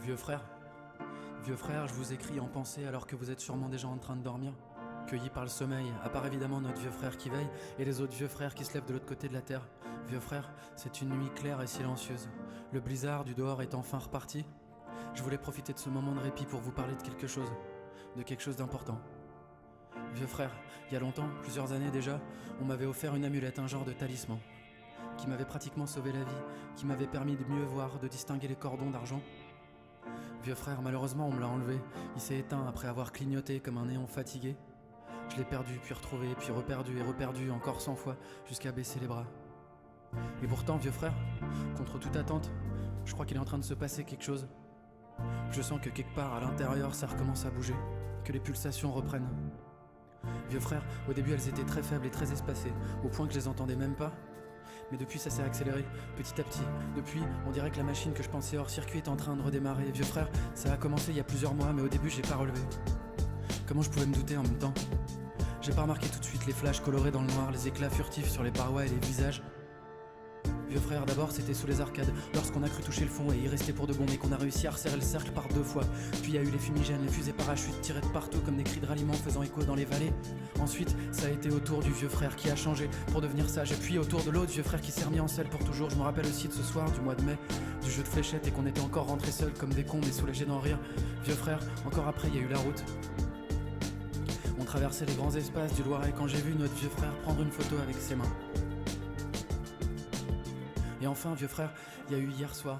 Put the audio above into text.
Vieux frère, vieux frère, je vous écris en pensée alors que vous êtes sûrement déjà en train de dormir. Cueillis par le sommeil, à part évidemment notre vieux frère qui veille et les autres vieux frères qui se lèvent de l'autre côté de la terre. Vieux frère, c'est une nuit claire et silencieuse. Le blizzard du dehors est enfin reparti. Je voulais profiter de ce moment de répit pour vous parler de quelque chose d'important. Vieux frère, il y a longtemps, plusieurs années déjà, on m'avait offert une amulette, un genre de talisman, qui m'avait pratiquement sauvé la vie, qui m'avait permis de mieux voir, de distinguer les cordons d'argent. Vieux frère, malheureusement on me l'a enlevé, il s'est éteint après avoir clignoté comme un néon fatigué. Je l'ai perdu, puis retrouvé, puis reperdu et reperdu encore 100 fois, jusqu'à baisser les bras. Et pourtant, vieux frère, contre toute attente, je crois qu'il est en train de se passer quelque chose. Je sens que quelque part à l'intérieur ça recommence à bouger, que les pulsations reprennent. Vieux frère, au début elles étaient très faibles et très espacées, au point que je les entendais même pas. Mais depuis ça s'est accéléré, petit à petit. Depuis, on dirait que la machine que je pensais hors circuit est en train de redémarrer. Vieux frère, ça a commencé il y a plusieurs mois, mais au début j'ai pas relevé. Comment je pouvais me douter en même temps? J'ai pas remarqué tout de suite les flashs colorés dans le noir, les éclats furtifs sur les parois et les visages. Vieux frère, d'abord c'était sous les arcades, lorsqu'on a cru toucher le fond et y rester pour de bon, mais qu'on a réussi à resserrer le cercle par 2 fois. Puis il y a eu les fumigènes, les fusées parachutes tirées de partout comme des cris de ralliement faisant écho dans les vallées. Ensuite, ça a été au tour du vieux frère qui a changé pour devenir sage, et puis au tour de l'autre vieux frère qui s'est remis en selle pour toujours. Je me rappelle aussi de ce soir du mois de mai, du jeu de fléchettes, et qu'on était encore rentrés seuls comme des cons mais soulagés d'en rire. Vieux frère, encore après il y a eu la route. On traversait les grands espaces du Loiret quand j'ai vu notre vieux frère prendre une photo avec ses mains. Et enfin, vieux frère, il y a eu hier soir,